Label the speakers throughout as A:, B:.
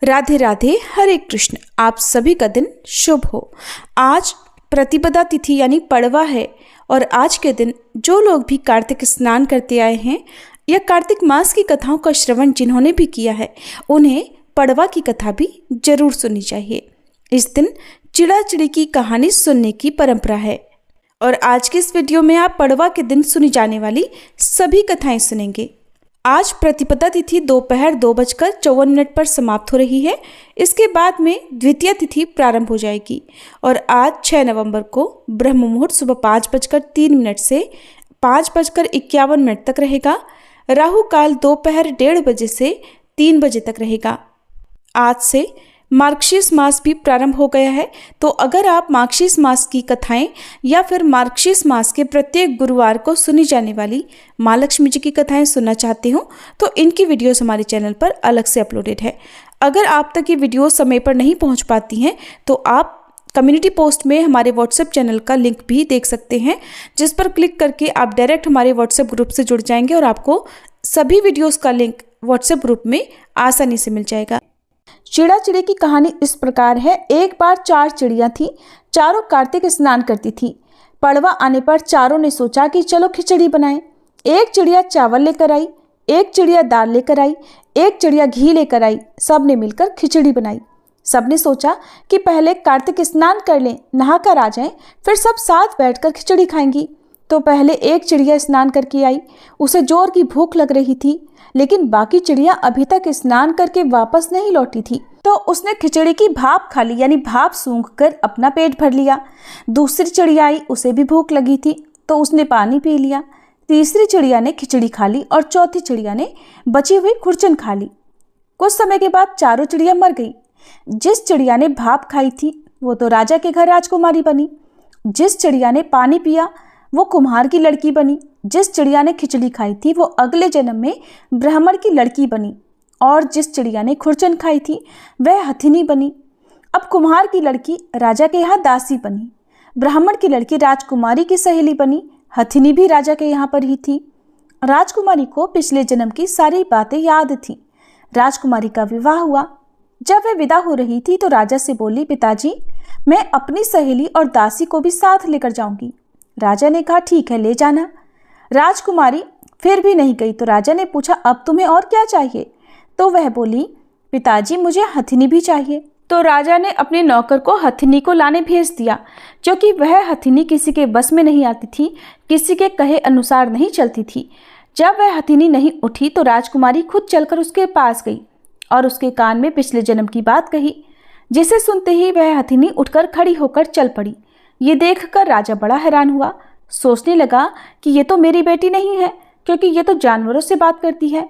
A: राधे राधे, हरे कृष्ण। आप सभी का दिन शुभ हो। आज प्रतिपदा तिथि यानी पड़वा है और आज के दिन जो लोग भी कार्तिक स्नान करते आए हैं या कार्तिक मास की कथाओं का श्रवण जिन्होंने भी किया है उन्हें पड़वा की कथा भी जरूर सुननी चाहिए। इस दिन चिड़ा चिड़ी की कहानी सुनने की परंपरा है और आज के इस वीडियो में आप पड़वा के दिन सुनी जाने वाली सभी कथाएं सुनेंगे। आज प्रतिपदा तिथि दोपहर 2:54 पर समाप्त हो रही है। इसके बाद में द्वितीय तिथि प्रारंभ हो जाएगी और आज 6 नवंबर को ब्रह्म मुहूर्त सुबह 5:03 से 5:51 तक रहेगा। राहु काल दोपहर 1:30 बजे से 3 बजे तक रहेगा। आज से मार्गशीर्ष मास भी प्रारंभ हो गया है, तो अगर आप मार्गशीर्ष मास की कथाएं या फिर मार्गशीर्ष मास के प्रत्येक गुरुवार को सुनी जाने वाली माँ लक्ष्मी जी की कथाएं सुनना चाहते हो तो इनकी वीडियोस हमारे चैनल पर अलग से अपलोडेड है। अगर आप तक ये वीडियो समय पर नहीं पहुंच पाती हैं तो आप कम्युनिटी पोस्ट में हमारे व्हाट्सएप चैनल का लिंक भी देख सकते हैं, जिस पर क्लिक करके आप डायरेक्ट हमारे व्हाट्सएप ग्रुप से जुड़ जाएंगे और आपको सभी वीडियोज़ का लिंक व्हाट्सएप ग्रुप में आसानी से मिल जाएगा। चिड़ा चिड़ी की कहानी इस प्रकार है। एक बार 4 चिड़ियाँ थीं, चारों कार्तिक स्नान करती थीं। पड़वा आने पर चारों ने सोचा कि चलो खिचड़ी बनाएं। एक चिड़िया चावल लेकर आई, एक चिड़िया दाल लेकर आई, एक चिड़िया घी लेकर आई। सब ने मिलकर खिचड़ी बनाई। सब ने सोचा कि पहले कार्तिक स्नान कर लें, नहाकर आ जाएं, फिर सब साथ बैठकर खिचड़ी खाएंगी। तो पहले एक चिड़िया स्नान करके आई। उसे जोर की भूख लग रही थी, लेकिन बाकी चिड़िया अभी तक स्नान करके वापस नहीं लौटी थी, तो उसने खिचड़ी की भाप खा ली, यानी भाप सूंघ कर अपना पेट भर लिया। दूसरी चिड़िया आई, उसे भी भूख लगी थी, तो उसने पानी पी लिया। तीसरी चिड़िया ने खिचड़ी खा ली और चौथी चिड़िया ने बची हुई खुरचन खा ली। कुछ समय के बाद चारों चिड़िया मर गई। जिस चिड़िया ने भाप खाई थी वो तो राजा के घर राजकुमारी बनी। जिस चिड़िया ने पानी पिया वो कुम्हार की लड़की बनी। जिस चिड़िया ने खिचड़ी खाई थी वो अगले जन्म में ब्राह्मण की लड़की बनी और जिस चिड़िया ने खुरचन खाई थी वह हथिनी बनी। अब कुम्हार की लड़की राजा के यहाँ दासी बनी, ब्राह्मण की लड़की राजकुमारी की सहेली बनी, हथिनी भी राजा के यहाँ पर ही थी। राजकुमारी को पिछले जन्म की सारी बातें याद थी। राजकुमारी का विवाह हुआ। जब वह विदा हो रही थी तो राजा से बोली, पिताजी मैं अपनी सहेली और दासी को भी साथ लेकर जाऊंगी। राजा ने कहा ठीक है, ले जाना। राजकुमारी फिर भी नहीं गई तो राजा ने पूछा अब तुम्हें और क्या चाहिए? तो वह बोली, पिताजी मुझे हथिनी भी चाहिए। तो राजा ने अपने नौकर को हथिनी को लाने भेज दिया, क्योंकि वह हथिनी किसी के बस में नहीं आती थी, किसी के कहे अनुसार नहीं चलती थी। जब वह हथिनी नहीं उठी तो राजकुमारी खुद चलकर उसके पास गई और उसके कान में पिछले जन्म की बात कही, जिसे सुनते ही वह हथिनी उठकर खड़ी होकर चल पड़ी। ये देखकर राजा बड़ा हैरान हुआ। सोचने लगा कि ये तो मेरी बेटी नहीं है, क्योंकि ये तो जानवरों से बात करती है।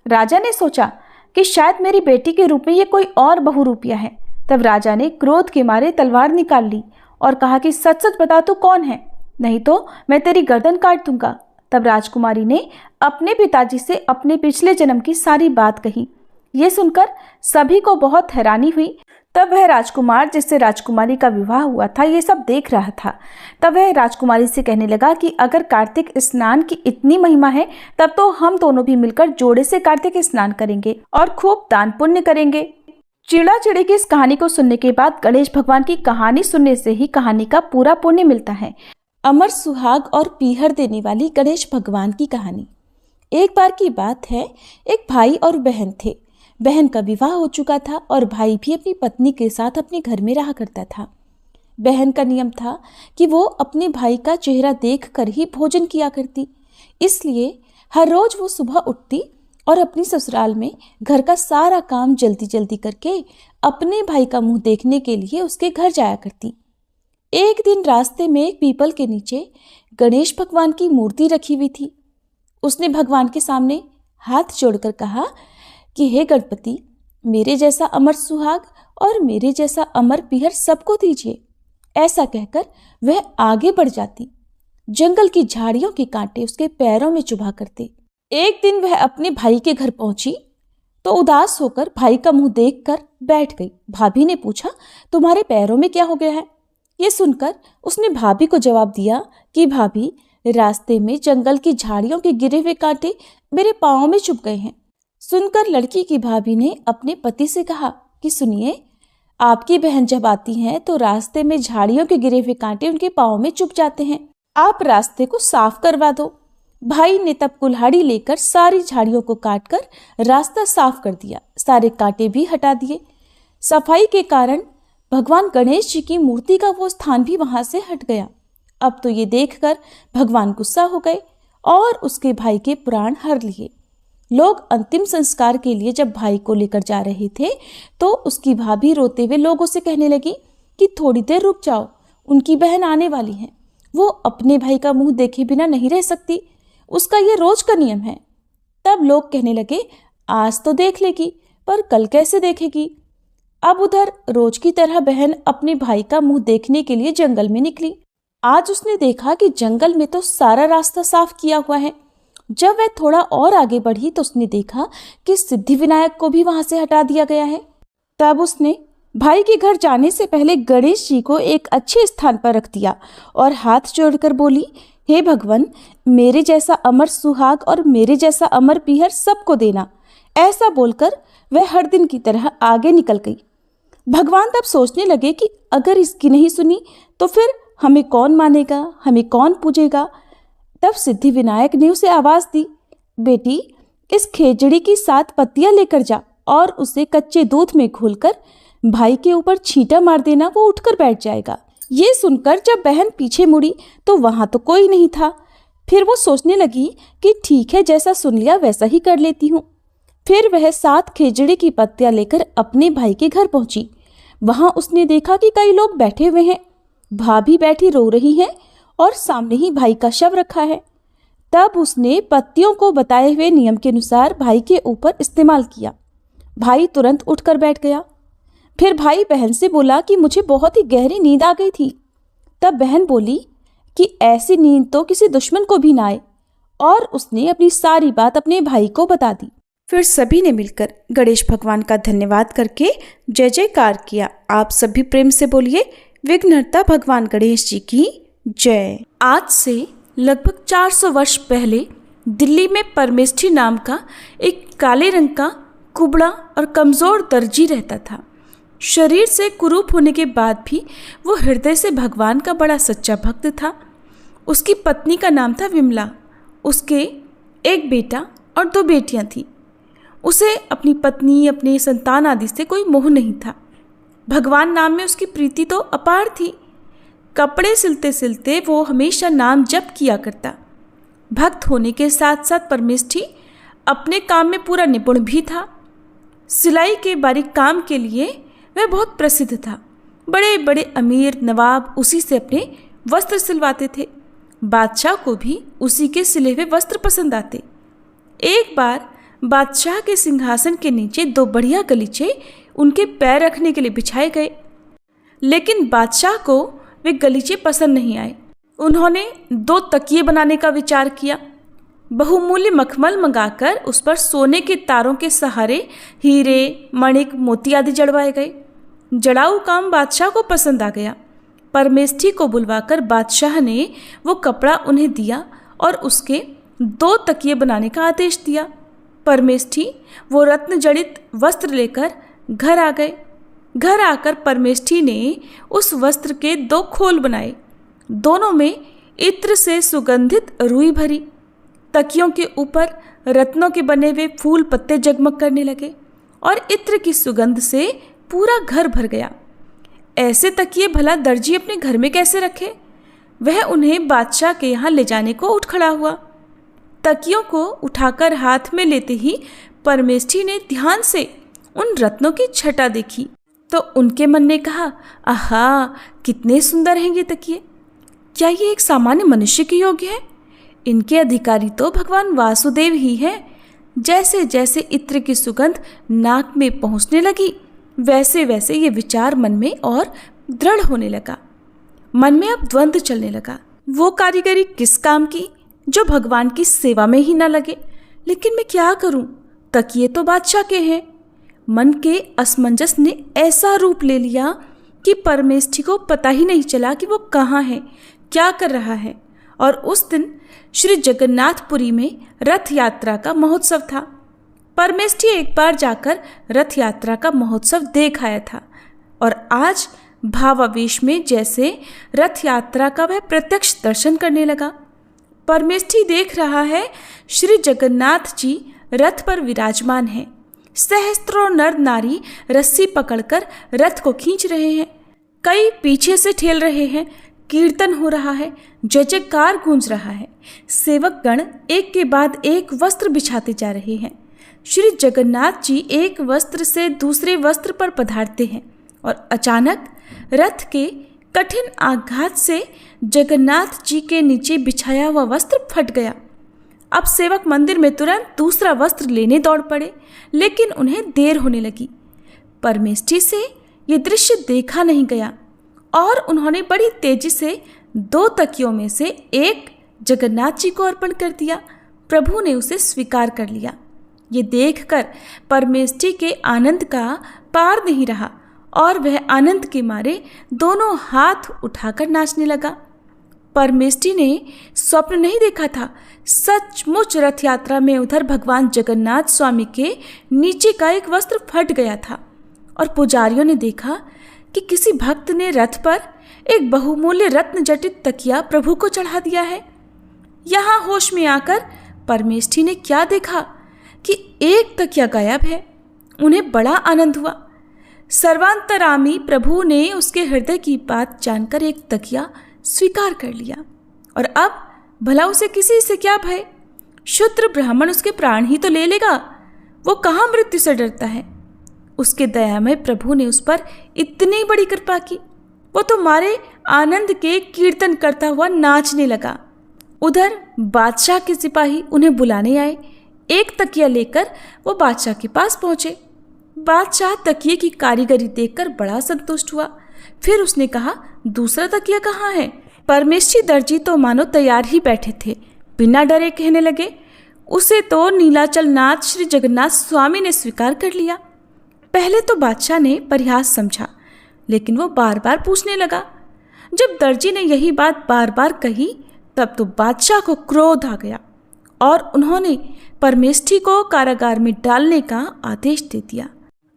A: राजा ने सोचा कि शायद मेरी बेटी के रूप में ये कोई और बहुरूपिया है। तब राजा ने क्रोध के मारे तलवार निकाल ली और कहा कि सच सच बता तू कौन है, नहीं तो मैं तेरी गर्दन काट दूंगा। तब राजकुमारी ने अपने पिताजी से अपने पिछले जन्म की सारी बात कही। ये सुनकर सभी को बहुत हैरानी हुई। तब वह राजकुमार जिससे राजकुमारी का विवाह हुआ था ये सब देख रहा था। तब वह राजकुमारी से कहने लगा कि अगर कार्तिक स्नान की इतनी महिमा है तब तो हम दोनों भी मिलकर जोड़े से कार्तिक स्नान करेंगे और खूब दान पुण्य करेंगे। चिड़ा चिड़ी की इस कहानी को सुनने के बाद गणेश भगवान की कहानी सुनने से ही कहानी का पूरा पुण्य मिलता है। अमर सुहाग और पीहर देने वाली गणेश भगवान की कहानी। एक बार की बात है, एक भाई और बहन थे। बहन का विवाह हो चुका था और भाई भी अपनी पत्नी के साथ अपने घर में रहा करता था। बहन का नियम था कि वो अपने भाई का चेहरा देखकर ही भोजन किया करती, इसलिए हर रोज वो सुबह उठती और अपनी ससुराल में घर का सारा काम जल्दी जल्दी करके अपने भाई का मुंह देखने के लिए उसके घर जाया करती। एक दिन रास्ते में एक पीपल के नीचे गणेश भगवान की मूर्ति रखी हुई थी। उसने भगवान के सामने हाथ जोड़कर कहा कि हे गणपति, मेरे जैसा अमर सुहाग और मेरे जैसा अमर पीहर सबको दीजिए। ऐसा कहकर वह आगे बढ़ जाती। जंगल की झाड़ियों के कांटे उसके पैरों में चुभा करते। एक दिन वह अपने भाई के घर पहुंची तो उदास होकर भाई का मुंह देखकर बैठ गई। भाभी ने पूछा, तुम्हारे पैरों में क्या हो गया है? ये सुनकर उसने भाभी को जवाब दिया कि भाभी, रास्ते में जंगल की झाड़ियों के गिरे हुए कांटे मेरे पाँव में चुभ गए हैं। सुनकर लड़की की भाभी ने अपने पति से कहा, कि सुनिए, आपकी बहन जब आती हैं तो रास्ते में झाड़ियों के गिरे हुए कांटे उनके पाँव में चुभ जाते हैं। आप रास्ते को साफ करवा दो। भाई ने तब कुल्हाड़ी लेकर सारी झाड़ियों को काटकर रास्ता साफ कर दिया, सारे कांटे भी हटा दिए। सफाई के कारण भगवान गणेश जी की मूर्ति का वो स्थान भी वहां से हट गया। अब तो ये देखकर भगवान गुस्सा हो गए और उसके भाई के प्राण हर लिए। लोग अंतिम संस्कार के लिए जब भाई को लेकर जा रहे थे तो उसकी भाभी रोते हुए लोगों से कहने लगी कि थोड़ी देर रुक जाओ, उनकी बहन आने वाली है। वो अपने भाई का मुंह देखे बिना नहीं रह सकती, उसका ये रोज का नियम है। तब लोग कहने लगे, आज तो देख लेगी, पर कल कैसे देखेगी। अब उधर रोज की तरह बहन अपने भाई का मुंह देखने के लिए जंगल में निकली। आज उसने देखा कि जंगल में तो सारा रास्ता साफ किया हुआ है। जब वह थोड़ा और आगे बढ़ी तो उसने देखा कि सिद्धिविनायक को भी वहां से हटा दिया गया है। तब उसने भाई के घर जाने से पहले गणेश जी को एक अच्छे स्थान पर रख दिया और हाथ जोड़कर बोली, हे भगवान, मेरे जैसा अमर सुहाग और मेरे जैसा अमर पीहर सबको देना। ऐसा बोलकर वह हर दिन की तरह आगे निकल गई। भगवान तब सोचने लगे कि अगर इसकी नहीं सुनी तो फिर हमें कौन मानेगा, हमें कौन पूजेगा। तब सिद्धिविनायक ने उसे आवाज दी, बेटी, इस खेजड़ी की 7 पत्तियां लेकर जा और उसे कच्चे दूध में घोलकर भाई के ऊपर छींटा मार देना, वो उठकर बैठ जाएगा। ये सुनकर जब बहन पीछे मुड़ी तो वहां तो कोई नहीं था। फिर वो सोचने लगी कि ठीक है, जैसा सुन लिया वैसा ही कर लेती हूँ। फिर वह 7 खेजड़ी की पत्तियां लेकर अपने भाई के घर पहुंची। वहां उसने देखा कि कई लोग बैठे हुए हैं, भाभी बैठी रो रही हैं और सामने ही भाई का शव रखा है। तब उसने पत्तियों को बताए हुए नियम के अनुसार भाई के ऊपर इस्तेमाल किया। भाई तुरंत उठकर बैठ गया। फिर भाई बहन से बोला कि मुझे बहुत ही गहरी नींद आ गई थी। तब बहन बोली कि ऐसी नींद तो किसी दुश्मन को भी ना आए, और उसने अपनी सारी बात अपने भाई को बता दी। फिर सभी ने मिलकर गणेश भगवान का धन्यवाद करके जय जयकार किया। आप सभी प्रेम से बोलिए, विघ्नहर्ता भगवान गणेश जी की जय। आज से लगभग 400 वर्ष पहले दिल्ली में परमेष्ठी नाम का एक काले रंग का कुबड़ा और कमजोर दर्जी रहता था। शरीर से कुरूप होने के बाद भी वो हृदय से भगवान का बड़ा सच्चा भक्त था। उसकी पत्नी का नाम था विमला। उसके एक बेटा और 2 बेटियां थीं। उसे अपनी पत्नी, अपने संतान आदि से कोई मोह नहीं था। भगवान नाम में उसकी प्रीति तो अपार थी। कपड़े सिलते सिलते वो हमेशा नाम जप किया करता। भक्त होने के साथ साथ परमेष्ठी अपने काम में पूरा निपुण भी था। सिलाई के बारीक काम के लिए वह बहुत प्रसिद्ध था। बड़े बड़े अमीर नवाब उसी से अपने वस्त्र सिलवाते थे। बादशाह को भी उसी के सिले हुए वस्त्र पसंद आते। एक बार बादशाह के सिंहासन के नीचे 2 बढ़िया गलीचे उनके पैर रखने के लिए बिछाए गए, लेकिन बादशाह को वे गलीचे पसंद नहीं आए। उन्होंने 2 तकिए बनाने का विचार किया। बहुमूल्य मखमल मंगाकर उस पर सोने के तारों के सहारे हीरे, मणिक, मोती आदि जड़वाए गए। जड़ाऊ काम बादशाह को पसंद आ गया। परमेष्ठी को बुलवाकर बादशाह ने वो कपड़ा उन्हें दिया और उसके 2 तकिए बनाने का आदेश दिया। परमेष्ठी वो रत्न जड़ित वस्त्र लेकर घर आ गए। घर आकर परमेष्ठी ने उस वस्त्र के 2 खोल बनाए। दोनों में इत्र से सुगंधित रुई भरी। तकियों के ऊपर रत्नों के बने हुए फूल पत्ते जगमग करने लगे और इत्र की सुगंध से पूरा घर भर गया। ऐसे तकिए भला दर्जी अपने घर में कैसे रखे? वह उन्हें बादशाह के यहाँ ले जाने को उठ खड़ा हुआ। तकियों को उठाकर हाथ में लेते ही परमेष्ठी ने ध्यान से उन रत्नों की छटा देखी तो उनके मन ने कहा, आहा, कितने सुंदर हैं ये तकिए। क्या ये एक सामान्य मनुष्य के योग्य है? इनके अधिकारी तो भगवान वासुदेव ही हैं। जैसे जैसे इत्र की सुगंध नाक में पहुंचने लगी, वैसे वैसे ये विचार मन में और दृढ़ होने लगा। मन में अब द्वंद्व चलने लगा। वो कारीगरी किस काम की जो भगवान की सेवा में ही न लगे? लेकिन मैं क्या करूं? तकिए तो बादशाह के हैं। मन के असमंजस ने ऐसा रूप ले लिया कि परमेष्ठी को पता ही नहीं चला कि वो कहाँ है, क्या कर रहा है। और उस दिन श्री जगन्नाथपुरी में रथ यात्रा का महोत्सव था। परमेष्ठी एक बार जाकर रथ यात्रा का महोत्सव देख आया था और आज भावावेश में जैसे रथ यात्रा का वह प्रत्यक्ष दर्शन करने लगा। परमेष्ठी देख रहा है श्री जगन्नाथ जी रथ पर विराजमान हैं। सहस्त्रों नर नारी रस्सी पकड़कर रथ को खींच रहे हैं, कई पीछे से ठेल रहे हैं, कीर्तन हो रहा है, जय जयकार गूंज रहा है। सेवक गण एक के बाद एक वस्त्र बिछाते जा रहे हैं। श्री जगन्नाथ जी एक वस्त्र से दूसरे वस्त्र पर पधारते हैं और अचानक रथ के कठिन आघात से जगन्नाथ जी के नीचे बिछाया हुआ वस्त्र फट गया। अब सेवक मंदिर में तुरंत दूसरा वस्त्र लेने दौड़ पड़े, लेकिन उन्हें देर होने लगी। परमेष्ठी से ये दृश्य देखा नहीं गया और उन्होंने बड़ी तेजी से 2 तकियों में से एक जगन्नाथ जी को अर्पण कर दिया। प्रभु ने उसे स्वीकार कर लिया। ये देखकर परमेष्ठी के आनंद का पार नहीं रहा और वह आनंद के मारे दोनों हाथ उठाकर नाचने लगा। परमेष्ठी ने स्वप्न नहीं देखा था, सचमुच रथ यात्रा में उधर भगवान जगन्नाथ स्वामी के नीचे का एक वस्त्र फट गया था और पुजारियों ने देखा कि किसी भक्त ने रथ पर एक बहुमूल्य रत्न जटित तकिया प्रभु को चढ़ा दिया है। यहाँ होश में आकर परमेष्ठी ने क्या देखा कि एक तकिया गायब है। उन्हें बड़ा आनंद हुआ। सर्वांतरामी प्रभु ने उसके हृदय की बात जानकर एक तकिया स्वीकार कर लिया और अब भला उसे किसी से क्या भय। शूद्र ब्राह्मण उसके प्राण ही तो ले लेगा, वो कहाँ मृत्यु से डरता है। उसके दयामय प्रभु ने उस पर इतनी बड़ी कृपा की, वो तो मारे आनंद के कीर्तन करता हुआ नाचने लगा। उधर बादशाह के सिपाही उन्हें बुलाने आए। एक तकिया लेकर वो बादशाह के पास पहुंचे। बादशाह तकिए की कारीगरी देखकर बड़ा संतुष्ट हुआ। फिर उसने कहा, दूसरा तकिया कहाँ है। परमेष्ठी दर्जी तो मानो तैयार ही बैठे थे, बिना डरे कहने लगे, उसे तो नीलाचल नाथ श्री जगन्नाथ स्वामी ने स्वीकार कर लिया। पहले तो बादशाह ने परिहास समझा, लेकिन वो बार बार पूछने लगा। जब दर्जी ने यही बात बार बार कही तब तो बादशाह को क्रोध आ गया और उन्होंने परमेष्ठी को कारागार में डालने का आदेश दे दिया।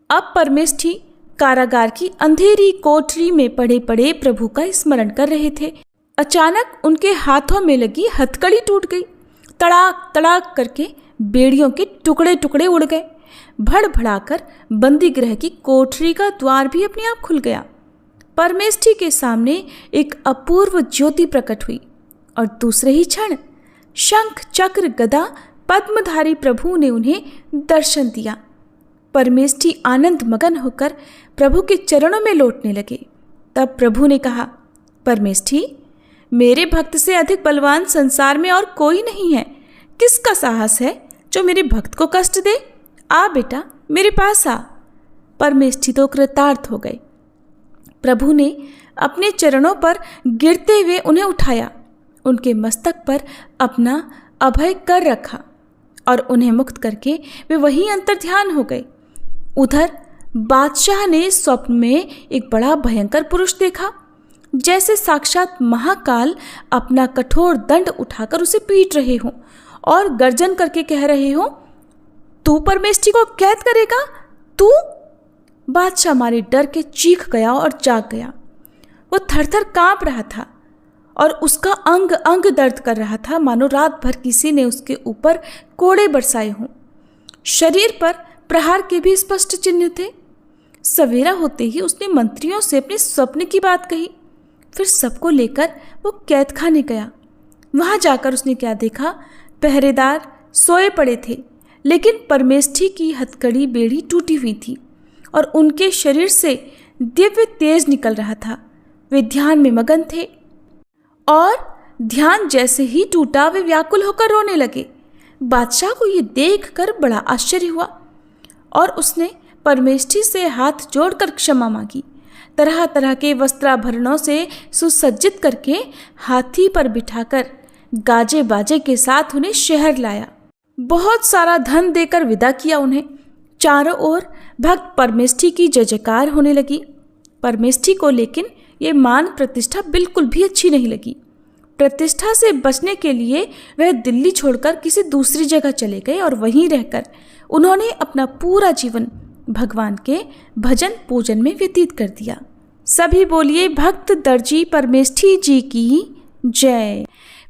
A: अब परमेष्ठी कारागार की अंधेरी कोठरी में पड़े पड़े प्रभु का स्मरण कर रहे थे। अचानक उनके हाथों में लगी हथकड़ी टूट गई। तड़ाक तड़ाक करके बेड़ियों के टुकड़े टुकड़े उड़ गए। भड़भड़ाकर बंदी गृह की कोठरी का द्वार भी अपने आप खुल गया। परमेष्ठी के सामने एक अपूर्व ज्योति प्रकट हुई और दूसरे ही क्षण शंख चक्र गदा पद्मधारी प्रभु ने उन्हें दर्शन दिया। परमेष्ठी आनंद मगन होकर प्रभु के चरणों में लौटने लगे। तब प्रभु ने कहा, परमेष्ठी, मेरे भक्त से अधिक बलवान संसार में और कोई नहीं है। किसका साहस है जो मेरे भक्त को कष्ट दे। आ बेटा, मेरे पास आ। परमेष्ठी तो कृतार्थ हो गए। प्रभु ने अपने चरणों पर गिरते हुए उन्हें उठाया, उनके मस्तक पर अपना अभय कर रखा और उन्हें मुक्त करके वे वहीं अंतर्ध्यान हो गए। उधर बादशाह ने स्वप्न में एक बड़ा भयंकर पुरुष देखा, जैसे साक्षात महाकाल अपना कठोर दंड उठाकर उसे पीट रहे हों और गर्जन करके कह रहे हों, तू परमेष्ठी को कैद करेगा, तू। बादशाह मारे डर के चीख गया और जाग गया। वो थरथर कांप रहा था और उसका अंग अंग दर्द कर रहा था, मानो रात भर किसी ने उसके ऊपर कोड़े बरसाए हों। शरीर पर प्रहार के भी स्पष्ट चिन्ह थे। सवेरा होते ही उसने मंत्रियों से अपने स्वप्न की बात कही। फिर सबको लेकर वो कैद खाने गया। वहां जाकर उसने क्या देखा, पहरेदार सोए पड़े थे, लेकिन परमेष्ठी की हथकड़ी बेड़ी टूटी हुई थी और उनके शरीर से दिव्य तेज निकल रहा था। वे ध्यान में मगन थे और ध्यान जैसे ही टूटा वे व्याकुल होकर रोने लगे। बादशाह को ये देखकर बड़ा आश्चर्य हुआ और उसने परमेष्ठी से हाथ जोड़कर क्षमा मांगी। तरह तरह के वस्त्राभरणों से सुसज्जित करके हाथी पर बिठाकर गाजे बाजे के साथ उन्हें शहर लाया। बहुत सारा धन देकर विदा किया उन्हें। चारों ओर भक्त परमेष्ठी की जय जयकार होने लगी। परमेष्ठी को लेकिन ये मान प्रतिष्ठा बिल्कुल भी अच्छी नहीं लगी। प्रतिष्ठा से बचने के लिए वह दिल्ली छोड़कर किसी दूसरी जगह चले गए और वहीं रहकर उन्होंने अपना पूरा जीवन भगवान के भजन पूजन में व्यतीत कर दिया। सभी बोलिए भक्त दर्जी परमेष्ठी जी की जय।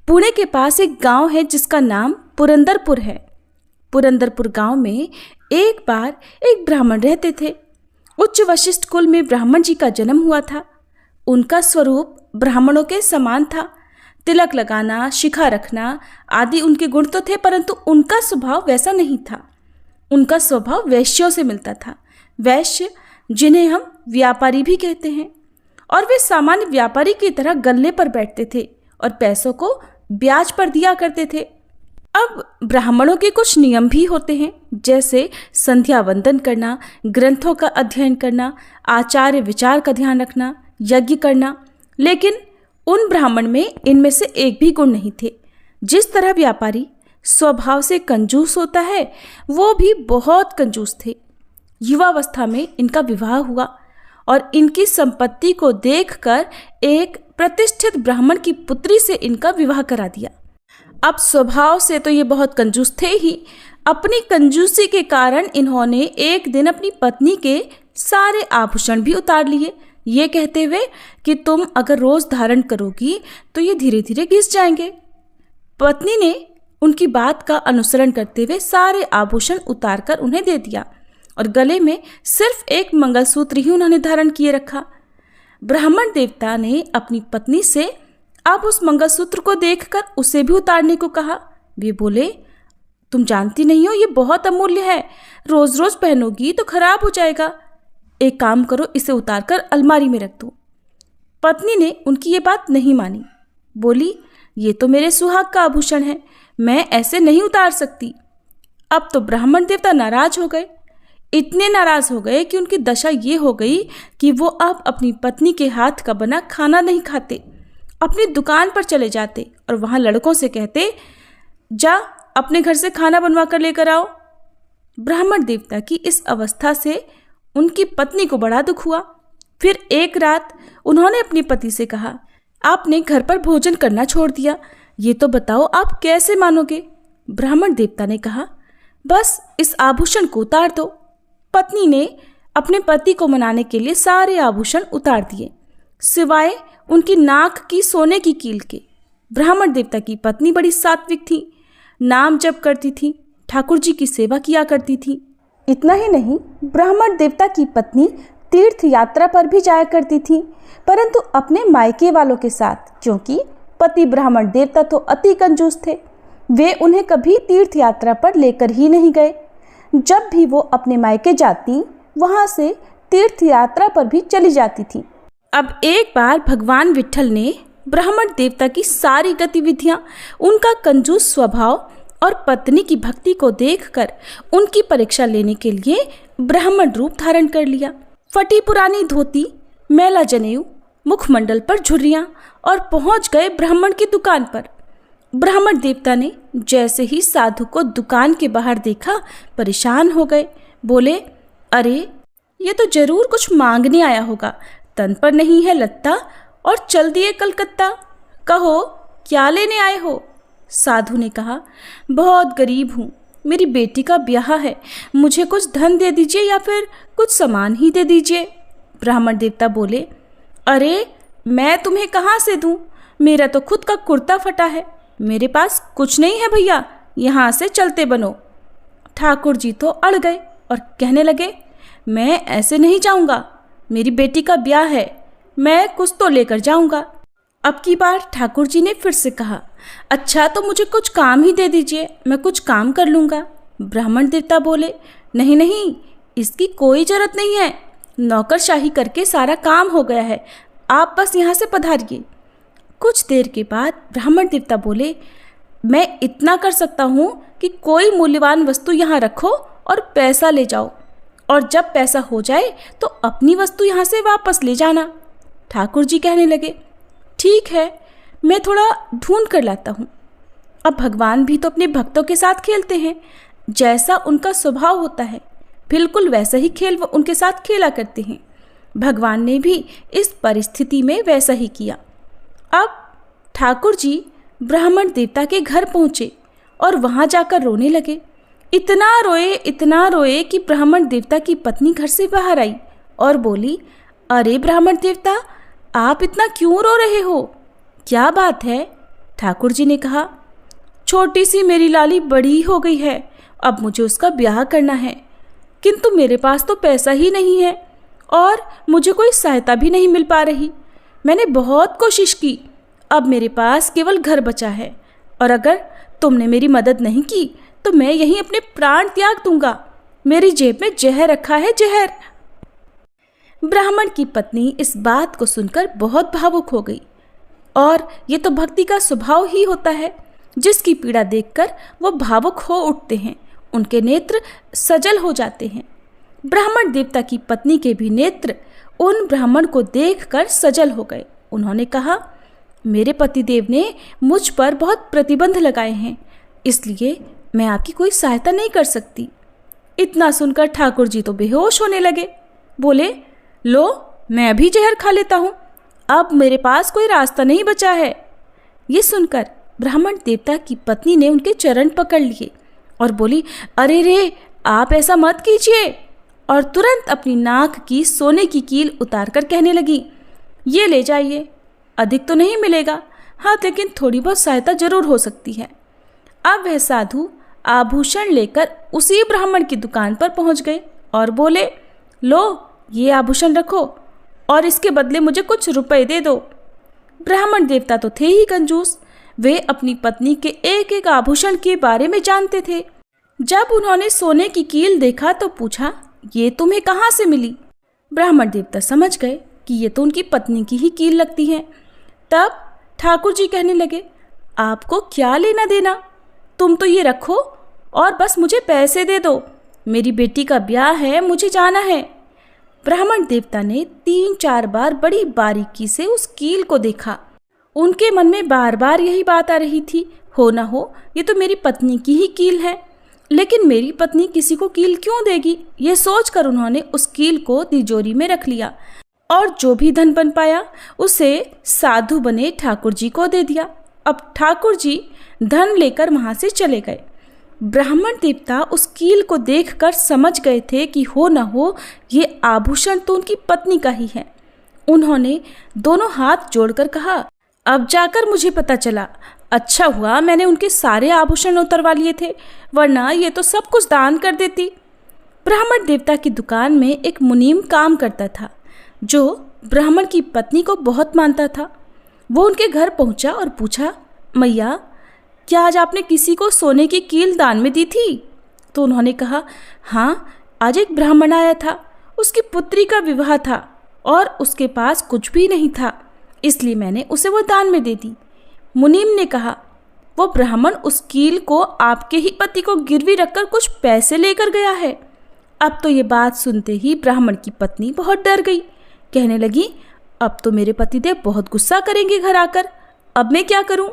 A: पुणे के पास एक गांव है जिसका नाम पुरंदरपुर है। पुरंदरपुर गांव में एक बार एक ब्राह्मण रहते थे। उच्च वशिष्ठ कुल में ब्राह्मण जी का जन्म हुआ था। उनका स्वरूप ब्राह्मणों के समान था। तिलक लगाना, शिखा रखना आदि उनके गुण तो थे, परंतु उनका स्वभाव वैसा नहीं था। उनका स्वभाव वैश्यों से मिलता था। वैश्य जिन्हें हम व्यापारी भी कहते हैं, और वे सामान्य व्यापारी की तरह गल्ले पर बैठते थे और पैसों को ब्याज पर दिया करते थे। अब ब्राह्मणों के कुछ नियम भी होते हैं, जैसे संध्या वंदन करना, ग्रंथों का अध्ययन करना, आचार्य विचार का ध्यान रखना, यज्ञ करना। लेकिन उन ब्राह्मण में इनमें से एक भी गुण नहीं थे। जिस तरह व्यापारी स्वभाव से कंजूस होता है, वो भी बहुत कंजूस थे। युवावस्था में इनका विवाह हुआ और इनकी संपत्ति को देखकर एक प्रतिष्ठित ब्राह्मण की पुत्री से इनका विवाह करा दिया। अब स्वभाव से तो ये बहुत कंजूस थे ही, अपनी कंजूसी के कारण इन्होंने एक दिन अपनी पत्नी के सारे आभूषण भी उतार लिए, ये कहते हुए कि तुम अगर रोज धारण करोगी तो ये धीरे धीरे घिस जाएंगे। पत्नी ने उनकी बात का अनुसरण करते हुए सारे आभूषण उतारकर उन्हें दे दिया और गले में सिर्फ एक मंगलसूत्र ही उन्होंने धारण किए रखा। ब्राह्मण देवता ने अपनी पत्नी से अब उस मंगलसूत्र को देखकर उसे भी उतारने को कहा। वे बोले, तुम जानती नहीं हो ये बहुत अमूल्य है, रोज रोज पहनोगी तो खराब हो जाएगा। एक काम करो, इसे उतारकर अलमारी में रख दो। पत्नी ने उनकी ये बात नहीं मानी। बोली, ये तो मेरे सुहाग का आभूषण है, मैं ऐसे नहीं उतार सकती। अब तो ब्राह्मण देवता नाराज हो गए। इतने नाराज हो गए कि उनकी दशा ये हो गई कि वो अब अपनी पत्नी के हाथ का बना खाना नहीं खाते, अपनी दुकान पर चले जाते और वहाँ लड़कों से कहते, जा अपने घर से खाना बनवा कर लेकर आओ। ब्राह्मण देवता की इस अवस्था से उनकी पत्नी को बड़ा दुख हुआ। फिर एक रात उन्होंने अपने पति से कहा, आपने घर पर भोजन करना छोड़ दिया, ये तो बताओ आप कैसे मानोगे। ब्राह्मण देवता ने कहा, बस इस आभूषण को उतार दो। पत्नी ने अपने पति को मनाने के लिए सारे आभूषण उतार दिए, सिवाय उनकी नाक की सोने की कील के। ब्राह्मण देवता की पत्नी बड़ी सात्विक थी, नाम जप करती थी, ठाकुर जी की सेवा किया करती थी। इतना ही नहीं, ब्राह्मण देवता की पत्नी तीर्थ यात्रा पर भी जाया करती थी, परंतु अपने मायके वालों के साथ, क्योंकि पति ब्राह्मण देवता तो अति कंजूस थे। वे उन्हें कभी तीर्थ यात्रा पर लेकर ही नहीं गए। जब भी वो अपने मायके जाती, वहां से तीर्थ यात्रा पर भी चली जाती थी। अब एक बार भगवान विट्ठल ने ब्राह्मण देवता की सारी गतिविधियां, उनका कंजूस स्वभाव और पत्नी की भक्ति को देखकर उनकी परीक्षा लेने के लिए ब्राह्मण रूप धारण कर लिया। फटी पुरानी धोती, मैला जनेऊ, मुखमंडल पर झुर्रियां और पहुंच गए ब्राह्मण की दुकान पर। ब्राह्मण देवता ने जैसे ही साधु को दुकान के बाहर देखा, परेशान हो गए। बोले, अरे ये तो जरूर कुछ मांगने आया होगा, तन पर नहीं है लत्ता और चल दिए कलकत्ता। कहो क्या लेने आए हो। साधु ने कहा, बहुत गरीब हूँ, मेरी बेटी का ब्याह है, मुझे कुछ धन दे दीजिए या फिर कुछ सामान ही दे दीजिए। ब्राह्मण देवता बोले, अरे मैं तुम्हें कहाँ से दूँ, मेरा तो खुद का कुर्ता फटा है, मेरे पास कुछ नहीं है भैया, यहाँ से चलते बनो। ठाकुर जी तो अड़ गए और कहने लगे, मैं ऐसे नहीं जाऊँगा, मेरी बेटी का ब्याह है, मैं कुछ तो लेकर जाऊँगा। अब की बार ठाकुर जी ने फिर से कहा, अच्छा तो मुझे कुछ काम ही दे दीजिए, मैं कुछ काम कर लूँगा। ब्राह्मण देवता बोले, नहीं नहीं, इसकी कोई जरूरत नहीं है, नौकरशाही करके सारा काम हो गया है, आप बस यहाँ से पधारिए। कुछ देर के बाद ब्राह्मण देवता बोले, मैं इतना कर सकता हूँ कि कोई मूल्यवान वस्तु यहाँ रखो और पैसा ले जाओ, और जब पैसा हो जाए तो अपनी वस्तु यहाँ से वापस ले जाना। ठाकुर जी कहने लगे, ठीक है, मैं थोड़ा ढूंढ कर लाता हूँ। अब भगवान भी तो अपने भक्तों के साथ खेलते हैं, जैसा उनका स्वभाव होता है बिल्कुल वैसा ही खेल वो उनके साथ खेला करते हैं। भगवान ने भी इस परिस्थिति में वैसा ही किया। अब ठाकुर जी ब्राह्मण देवता के घर पहुँचे और वहाँ जाकर रोने लगे। इतना रोए कि ब्राह्मण देवता की पत्नी घर से बाहर आई और बोली, अरे ब्राह्मण देवता, आप इतना क्यों रो रहे हो? क्या बात है? ठाकुर जी ने कहा, छोटी सी मेरी लाली बड़ी हो गई है, अब मुझे उसका ब्याह करना है, किंतु मेरे पास तो पैसा ही नहीं है और मुझे कोई सहायता भी नहीं मिल पा रही। मैंने बहुत कोशिश की, अब मेरे पास केवल घर बचा है और अगर तुमने मेरी मदद नहीं की तो मैं यहीं अपने प्राण त्याग दूंगा। मेरी जेब में जहर रखा है, जहर। ब्राह्मण की पत्नी इस बात को सुनकर बहुत भावुक हो गई और ये तो भक्ति का स्वभाव ही होता है। जिसकी पीड़ा देखकर वो भावुक हो उठते हैं, उनके नेत्र सजल हो जाते हैं। ब्राह्मण देवता की पत्नी के भी नेत्र उन ब्राह्मण को देखकर सजल हो गए। उन्होंने कहा, मेरे पतिदेव ने मुझ पर बहुत प्रतिबंध लगाए हैं, इसलिए मैं आपकी कोई सहायता नहीं कर सकती। इतना सुनकर ठाकुर जी तो बेहोश होने लगे। बोले, लो, मैं अभी जहर खा लेता हूँ, अब मेरे पास कोई रास्ता नहीं बचा है। ये सुनकर ब्राह्मण देवता की पत्नी ने उनके चरण पकड़ लिए और बोली, अरे रे, आप ऐसा मत कीजिए। और तुरंत अपनी नाक की सोने की कील उतारकर कहने लगी, ये ले जाइए, अधिक तो नहीं मिलेगा, हाँ लेकिन थोड़ी बहुत सहायता जरूर हो सकती है। अब वह साधु आभूषण लेकर उसी ब्राह्मण की दुकान पर पहुंच गए और बोले, लो, ये आभूषण रखो और इसके बदले मुझे कुछ रुपए दे दो। ब्राह्मण देवता तो थे ही कंजूस, वे अपनी पत्नी के एक एक आभूषण के बारे में जानते थे। जब उन्होंने सोने की कील देखा तो पूछा, ये तुम्हें कहाँ से मिली? ब्राह्मण देवता समझ गए कि ये तो उनकी पत्नी की ही कील लगती है। तब ठाकुर जी कहने लगे, आपको क्या लेना देना, तुम तो ये रखो और बस मुझे पैसे दे दो, मेरी बेटी का ब्याह है, मुझे जाना है। ब्राह्मण देवता ने 3-4 बार बड़ी बारीकी से उस कील को देखा। उनके मन में बार बार यही बात आ रही थी, हो ना हो ये तो मेरी पत्नी की ही कील है, लेकिन मेरी पत्नी किसी को कील क्यों देगी? ये सोचकर उन्होंने उस कील को तिजोरी में रख लिया और जो भी धन बन पाया उसे साधु बने ठाकुर जी को दे दिया। अब ठाकुर जी धन लेकर वहां से चले गए। ब्राह्मण देवता उस कील को देखकर समझ गए थे कि हो न हो ये आभूषण तो उनकी पत्नी का ही है। उन्होंने दोनों हाथ जोड़कर कहा, अब जाकर मुझे पता चला, अच्छा हुआ मैंने उनके सारे आभूषण उतरवा लिए थे, वरना ये तो सब कुछ दान कर देती। ब्राह्मण देवता की दुकान में एक मुनीम काम करता था जो ब्राह्मण की पत्नी को बहुत मानता था। वो उनके घर पहुंचा और पूछा, मैया, क्या आज आपने किसी को सोने की कील दान में दी थी? तो उन्होंने कहा, हाँ, आज एक ब्राह्मण आया था, उसकी पुत्री का विवाह था और उसके पास कुछ भी नहीं था, इसलिए मैंने उसे वो दान में दे दी। मुनीम ने कहा, वो ब्राह्मण उस कील को आपके ही पति को गिरवी रखकर कुछ पैसे लेकर गया है। अब तो ये बात सुनते ही ब्राह्मण की पत्नी बहुत डर गई, कहने लगी, अब तो मेरे पतिदेव बहुत गुस्सा करेंगे घर आकर, अब मैं क्या करूं?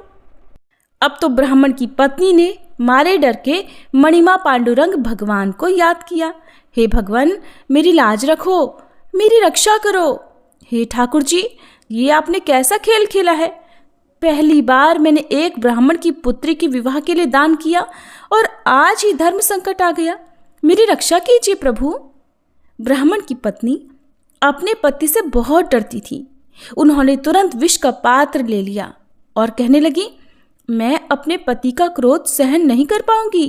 A: अब तो ब्राह्मण की पत्नी ने मारे डर के मणिमा पांडुरंग भगवान को याद किया। हे भगवान, मेरी लाज रखो, मेरी रक्षा करो। हे ठाकुर जी, ये आपने कैसा खेल खेला है? पहली बार मैंने एक ब्राह्मण की पुत्री के विवाह के लिए दान किया और आज ही धर्म संकट आ गया, मेरी रक्षा कीजिए प्रभु। ब्राह्मण की पत्नी अपने पति से बहुत डरती थी। उन्होंने तुरंत विष का पात्र ले लिया और कहने लगी, मैं अपने पति का क्रोध सहन नहीं कर पाऊंगी।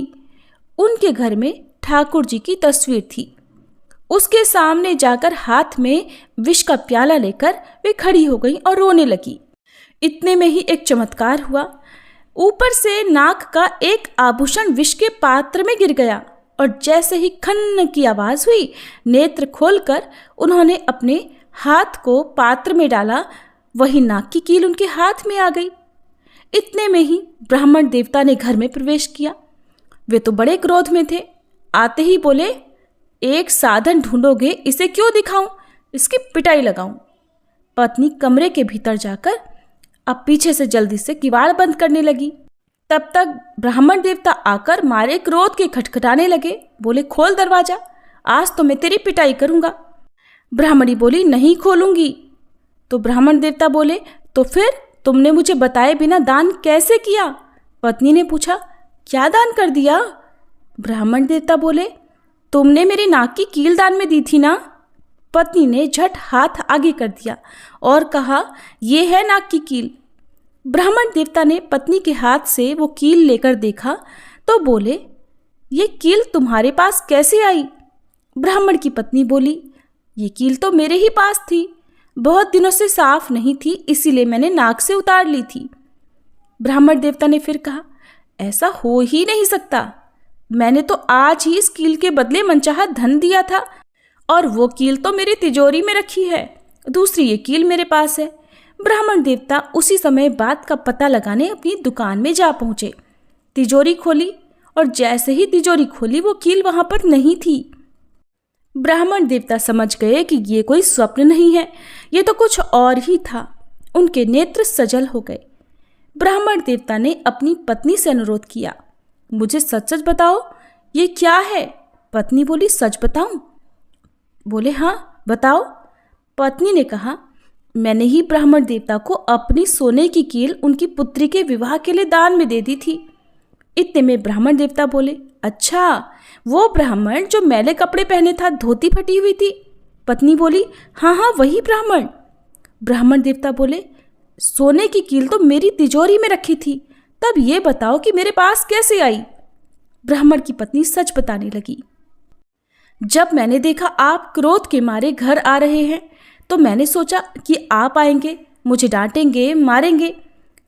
A: उनके घर में ठाकुर जी की तस्वीर थी। उसके सामने जाकर हाथ में विष का प्याला लेकर वे खड़ी हो गई और रोने लगी। इतने में ही एक चमत्कार हुआ। ऊपर से नाक का एक आभूषण विष के पात्र में गिर गया और जैसे ही खन्न की आवाज हुई, नेत्र खोलकर उन्होंने अपने हाथ को पात्र में डाला, वही नाक की कील उनके हाथ में आ गई। इतने में ही ब्राह्मण देवता ने घर में प्रवेश किया। वे तो बड़े क्रोध में थे। आते ही बोले, एक साधन ढूंढोगे, इसे क्यों दिखाऊं, इसकी पिटाई लगाऊं। पत्नी कमरे के भीतर जाकर अब पीछे से जल्दी से किवाड़ बंद करने लगी। तब तक ब्राह्मण देवता आकर मारे क्रोध के खटखटाने लगे। बोले, खोल दरवाजा, आज तो मैं तेरी पिटाई करूंगा। ब्राह्मणी बोली, नहीं खोलूंगी। तो ब्राह्मण देवता बोले, तो फिर तुमने मुझे बताए बिना दान कैसे किया? पत्नी ने पूछा, क्या दान कर दिया? ब्राह्मण देवता बोले, तुमने मेरी नाक की कील दान में दी थी ना? पत्नी ने झट हाथ आगे कर दिया और कहा, ये है नाक की कील। ब्राह्मण देवता ने पत्नी के हाथ से वो कील लेकर देखा तो बोले, ये कील तुम्हारे पास कैसे आई? ब्राह्मण की पत्नी बोली, ये कील तो मेरे ही पास थी, बहुत दिनों से साफ नहीं थी, इसीलिए मैंने नाक से उतार ली थी। ब्राह्मण देवता ने फिर कहा, ऐसा हो ही नहीं सकता, मैंने तो आज ही इस कील के बदले मनचाहा धन दिया था और वो कील तो मेरी तिजोरी में रखी है, दूसरी ये कील मेरे पास है। ब्राह्मण देवता उसी समय बात का पता लगाने अपनी दुकान में जा पहुंचे। तिजोरी खोली और जैसे ही तिजोरी खोली वो कील वहां पर नहीं थी। ब्राह्मण देवता समझ गए कि ये कोई स्वप्न नहीं है, ये तो कुछ और ही था। उनके नेत्र सजल हो गए। ब्राह्मण देवता ने अपनी पत्नी से अनुरोध किया, मुझे सच सच बताओ, ये क्या है? पत्नी बोली, सच बताऊं? बोले, हाँ बताओ। पत्नी ने कहा, मैंने ही ब्राह्मण देवता को अपनी सोने की कील उनकी पुत्री के विवाह के लिए दान में दे दी थी। इतने में ब्राह्मण देवता बोले, अच्छा, वो ब्राह्मण जो मैले कपड़े पहने था, धोती फटी हुई थी? पत्नी बोली, हाँ हाँ वही ब्राह्मण। ब्राह्मण देवता बोले, सोने की कील तो मेरी तिजोरी में रखी थी, तब ये बताओ कि मेरे पास कैसे आई? ब्राह्मण की पत्नी सच बताने लगी, जब मैंने देखा आप क्रोध के मारे घर आ रहे हैं तो मैंने सोचा कि आप आएंगे, मुझे डांटेंगे, मारेंगे।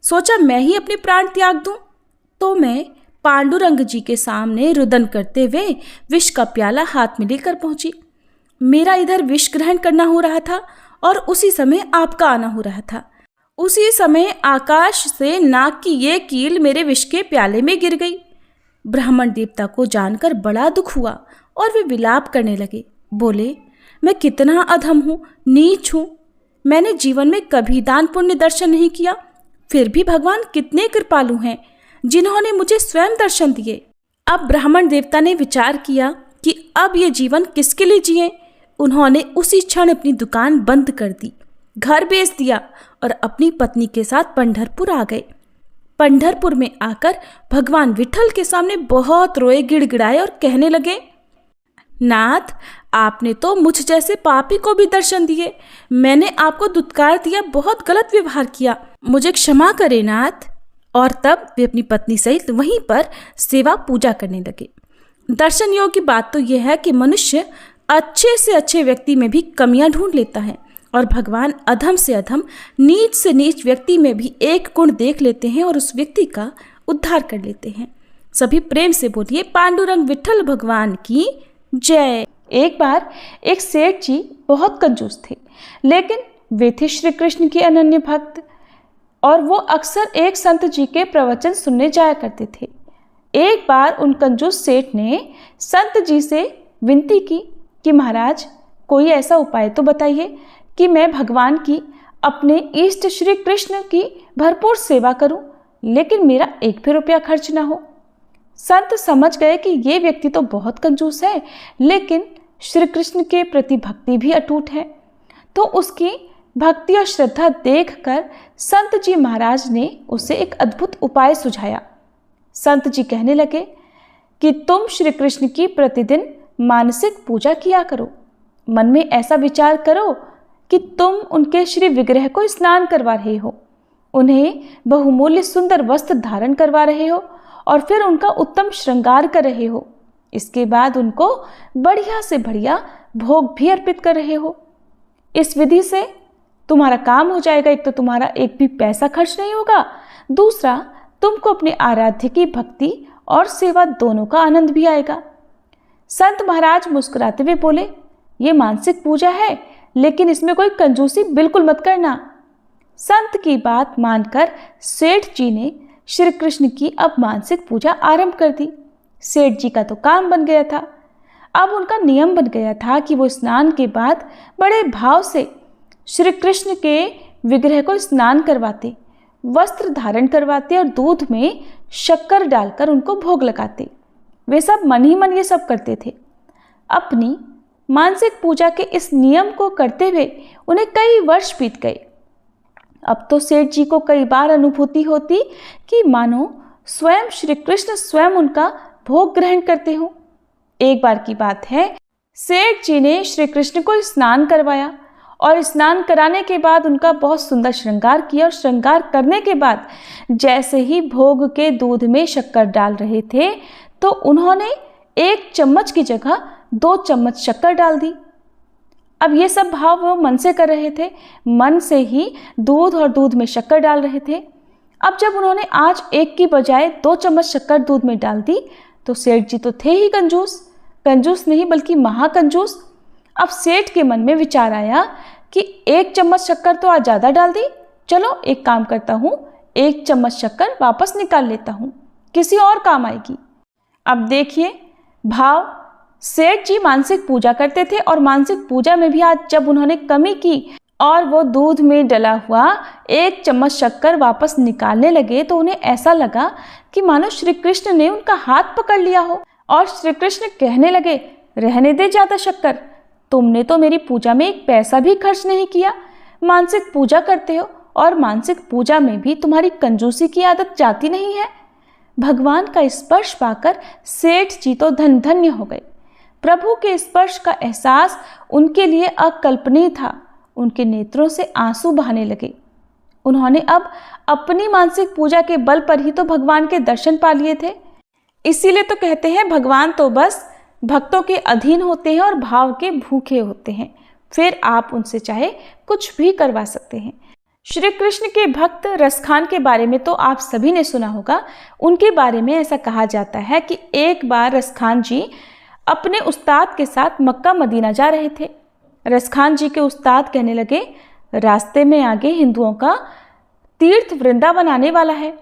A: सोचा मैं ही अपने प्राण त्याग दूं। तो मैं पांडुरंग जी के सामने रुदन करते हुए विष का प्याला हाथ में लेकर पहुंची। मेरा इधर विष ग्रहण करना हो रहा था और उसी समय आपका आना हो रहा था। उसी समय आकाश से नाग की ये कील मेरे विष के प्याले में गिर गई। ब्राह्मण देवता को जानकर बड़ा दुख हुआ और वे विलाप करने लगे। बोले, मैं कितना अधम हूँ, नीच हूँ। मैंने जीवन में कभी दान पुण्य दर्शन नहीं किया, फिर भी भगवान कितने कृपालु हैं जिन्होंने मुझे स्वयं दर्शन दिए। अब ब्राह्मण देवता ने विचार किया कि अब ये जीवन किसके लिए जिए। उन्होंने उसी क्षण अपनी दुकान बंद कर दी, घर बेच दिया और अपनी पत्नी के साथ पंढरपुर आ गए। पंढरपुर में आकर भगवान विठल के सामने बहुत रोए, गिड़गिड़ाए और कहने लगे, नाथ, आपने तो मुझ जैसे पापी को भी दर्शन दिए। मैंने आपको दुत्कार दिया, बहुत गलत व्यवहार किया, मुझे क्षमा करें नाथ। और तब वे अपनी पत्नी सहित वहीं पर सेवा पूजा करने लगे। दर्शन योग की बात तो यह है कि मनुष्य अच्छे से अच्छे व्यक्ति में भी कमियां ढूंढ लेता है और भगवान अधम से अधम, नीच से नीच व्यक्ति में भी एक गुण देख लेते हैं और उस व्यक्ति का उद्धार कर लेते हैं। सभी प्रेम से बोलिए, पांडुरंग विठल भगवान की जय। एक बार एक सेठ जी बहुत कंजूस थे, लेकिन वे थे श्री कृष्ण के अनन्य भक्त और वो अक्सर एक संत जी के प्रवचन सुनने जाया करते थे। एक बार उन कंजूस सेठ ने संत जी से विनती की कि महाराज, कोई ऐसा उपाय तो बताइए कि मैं भगवान की, अपने इष्ट श्री कृष्ण की भरपूर सेवा करूं, लेकिन मेरा एक भी रुपया खर्च ना हो। संत समझ गए कि ये व्यक्ति तो बहुत कंजूस है, लेकिन श्री कृष्ण के प्रति भक्ति भी अटूट है। तो उसकी भक्ति और श्रद्धा देखकर संत जी महाराज ने उसे एक अद्भुत उपाय सुझाया। संत जी कहने लगे कि तुम श्री कृष्ण की प्रतिदिन मानसिक पूजा किया करो। मन में ऐसा विचार करो कि तुम उनके श्री विग्रह को स्नान करवा रहे हो, उन्हें बहुमूल्य सुंदर वस्त्र धारण करवा रहे हो और फिर उनका उत्तम श्रृंगार कर रहे हो। इसके बाद उनको बढ़िया से बढ़िया भोग भी अर्पित कर रहे हो। इस विधि से तुम्हारा काम हो जाएगा। एक तो तुम्हारा एक भी पैसा खर्च नहीं होगा, दूसरा तुमको अपने आराध्य की भक्ति और सेवा दोनों का आनंद भी आएगा। संत महाराज मुस्कुराते हुए बोले, ये मानसिक पूजा है, लेकिन इसमें कोई कंजूसी बिल्कुल मत करना। संत की बात मानकर सेठ जी ने श्री कृष्ण की अब मानसिक पूजा आरंभ कर दी। सेठ जी का तो काम बन गया था। अब उनका नियम बन गया था कि वो स्नान के बाद बड़े भाव से श्री कृष्ण के विग्रह को स्नान करवाते, वस्त्र धारण करवाते और दूध में शक्कर डालकर उनको भोग लगाते। वे सब मन ही मन ये सब करते थे। अपनी मानसिक पूजा के इस नियम को करते हुए उन्हें कई वर्ष बीत गए। अब तो सेठ जी को कई बार अनुभूति होती कि मानो स्वयं श्री कृष्ण स्वयं उनका भोग ग्रहण करते हो। एक बार की बात है, सेठ जी ने श्री कृष्ण को स्नान करवाया और स्नान कराने के बाद उनका बहुत सुंदर श्रृंगार किया और श्रृंगार करने के बाद जैसे ही भोग के दूध में शक्कर डाल रहे थे तो उन्होंने 1 चम्मच की जगह 2 चम्मच शक्कर डाल दी। अब ये सब भाव वो मन से कर रहे थे, मन से ही दूध और दूध में शक्कर डाल रहे थे। अब जब उन्होंने आज 1 की बजाय 2 चम्मच शक्कर दूध में डाल दी तो सेठ जी तो थे ही कंजूस, कंजूस नहीं बल्कि महाकंजूस। अब सेठ के मन में विचार आया कि 1 चम्मच शक्कर तो आज ज़्यादा डाल दी, चलो एक काम करता हूँ, 1 चम्मच शक्कर वापस निकाल लेता हूँ, किसी और काम आएगी। अब देखिए भाव, सेठ जी मानसिक पूजा करते थे और मानसिक पूजा में भी आज जब उन्होंने कमी की और वो दूध में डला हुआ 1 चम्मच शक्कर वापस निकालने लगे तो उन्हें ऐसा लगा कि मानो श्री कृष्ण ने उनका हाथ पकड़ लिया हो और श्री कृष्ण कहने लगे, रहने दे ज़्यादा शक्कर, तुमने तो मेरी पूजा में 1 पैसा भी खर्च नहीं किया, मानसिक पूजा करते हो और मानसिक पूजा में भी तुम्हारी कंजूसी की आदत जाती नहीं है। भगवान का स्पर्श पाकर सेठ जी तो धन्य हो गए। प्रभु के स्पर्श का एहसास उनके लिए अकल्पनीय था। उनके नेत्रों से आंसू बहने लगे। उन्होंने अब अपनी मानसिक पूजा के बल पर ही तो भगवान के दर्शन पा लिए थे। इसीलिए तो कहते हैं भगवान तो बस भक्तों के अधीन होते हैं और भाव के भूखे होते हैं, फिर आप उनसे चाहे कुछ भी करवा सकते हैं। श्री कृष्ण के भक्त रसखान के बारे में तो आप सभी ने सुना होगा। उनके बारे में ऐसा कहा जाता है कि एक बार रसखान जी अपने उस्ताद के साथ मक्का मदीना जा रहे थे। रसखान जी के उस्ताद कहने लगे, रास्ते में आगे हिंदुओं का तीर्थ वृंदावन आने वाला है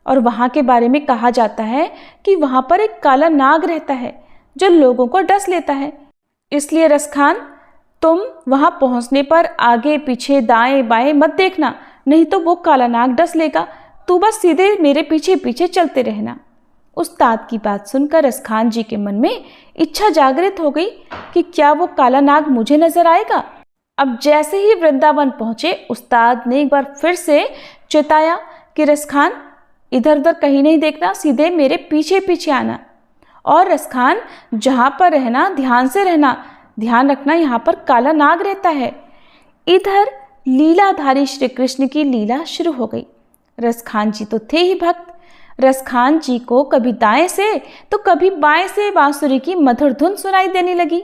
A: और वहाँ के बारे में कहा जाता है कि वहाँ पर एक काला नाग रहता है जो लोगों को डस लेता है। इसलिए रसखान, तुम वहाँ पहुँचने पर आगे पीछे दाएं बाएं मत देखना, नहीं तो वो काला नाग डस लेगा। तू बस सीधे मेरे पीछे पीछे चलते रहना। उस्ताद की बात सुनकर रसखान जी के मन में इच्छा जागृत हो गई कि क्या वो काला नाग मुझे नजर आएगा। अब जैसे ही वृंदावन पहुंचे, उस्ताद ने एक बार फिर से चेताया कि रसखान, इधर उधर कहीं नहीं देखना, सीधे मेरे पीछे पीछे आना और रसखान जहाँ पर रहना ध्यान से रहना, ध्यान रखना यहाँ पर काला नाग रहता है। इधर लीलाधारी श्री कृष्ण की लीला शुरू हो गई। रसखान जी तो थे ही भक्त। रसखान जी को कभी दाएं से तो कभी बाएं से बांसुरी की मधुर धुन सुनाई देने लगी।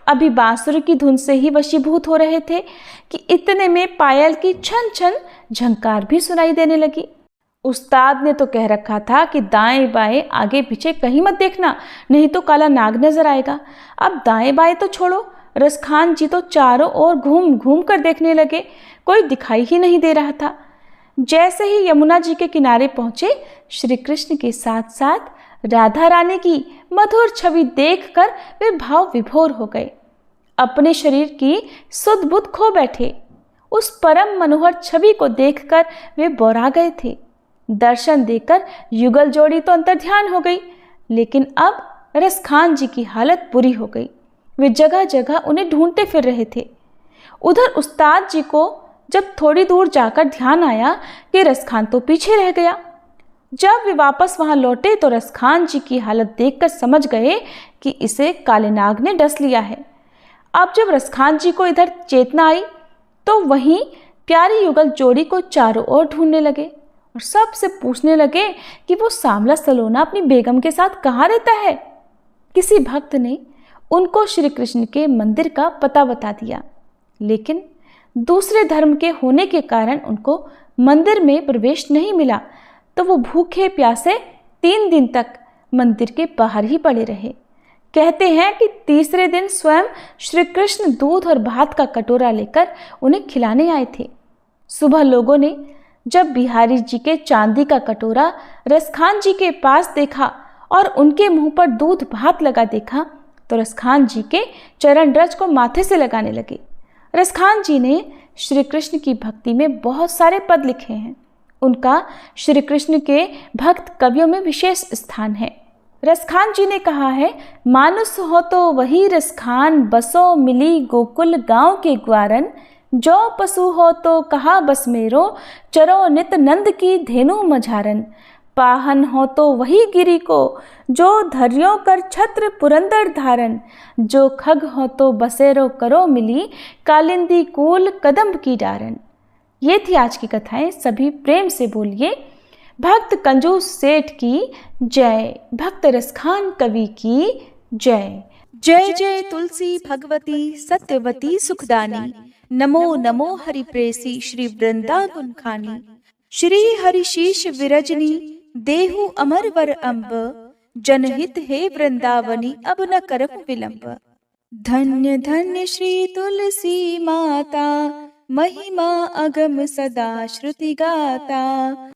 A: अभी बांसुरी की धुन से ही वशीभूत हो रहे थे कि इतने में पायल की छन छन झंकार भी सुनाई देने लगी। उस्ताद ने तो कह रखा था कि दाएं बाएं आगे पीछे कहीं मत देखना, नहीं तो काला नाग नजर आएगा। अब दाएं बाएं तो छोड़ो, रसखान जी तो चारों ओर घूम घूम कर देखने लगे, कोई दिखाई ही नहीं दे रहा था। जैसे ही यमुना जी के किनारे पहुंचे, श्री कृष्ण के साथ साथ राधा रानी की मधुर छवि देखकर वे भाव विभोर हो गए। अपने शरीर की सुध बुध खो बैठे। उस परम मनोहर छवि को देखकर वे बौरा गए थे। दर्शन देकर युगल जोड़ी तो अंतर्ध्यान हो गई, लेकिन अब रसखान जी की हालत बुरी हो गई। वे जगह जगह उन्हें ढूंढते फिर रहे थे। उधर उस्ताद जी को जब थोड़ी दूर जाकर ध्यान आया कि रसखान तो पीछे रह गया। जब वे वापस वहां लौटे तो रसखान जी की हालत देखकर समझ गए कि इसे काले नाग ने डस लिया है। अब जब रसखान जी को इधर चेतना आई तो वहीं प्यारी युगल जोड़ी को चारों ओर ढूंढने लगे और सबसे पूछने लगे कि वो सांवला सलोना अपनी बेगम के साथ कहाँ रहता है। किसी भक्त ने उनको श्री कृष्ण के मंदिर का पता बता दिया, लेकिन दूसरे धर्म के होने के कारण उनको मंदिर में प्रवेश नहीं मिला, तो वो भूखे प्यासे 3 दिन तक मंदिर के बाहर ही पड़े रहे। कहते हैं कि तीसरे दिन स्वयं श्री कृष्ण दूध और भात का कटोरा लेकर उन्हें खिलाने आए थे। सुबह लोगों ने जब बिहारी जी के चांदी का कटोरा रसखान जी के पास देखा और उनके मुंह पर दूध भात लगा देखा तो रसखान जी के चरण रज को माथे से लगाने लगे। रसखान जी ने श्री कृष्ण की भक्ति में बहुत सारे पद लिखे हैं। उनका श्री कृष्ण के भक्त कवियों में विशेष स्थान है। रसखान जी ने कहा है, मानुस हो तो वही रसखान, बसो मिली गोकुल गांव के ग्वारन, जो पशु हो तो कहा बस मेरो, चरो नित नंद की धेनु मझारन, पाहन हो तो वही गिरी को, जो धर्यो कर छत्र पुरंदर धारन। जो खग हो तो बसेरो करो मिली, कालिंदी कूल कदम्ब की डारन। ये थी आज की कथाएं। सभी प्रेम से बोलिए भक्त कंजूस सेठ की जय, भक्त रसखान कवि की जय।
B: जय जय तुलसी भगवती सत्यवती सुखदानी। नमो नमो हरि प्रेसी श्री वृंदावन खानी। श्री हरिशीष विरजनी देहु अमर वर अम्ब। जनहित हे वृंदावनी अब न करहु विलंब। धन्य धन्य श्री तुलसी माता, महिमा अगम सदा श्रुति गाता।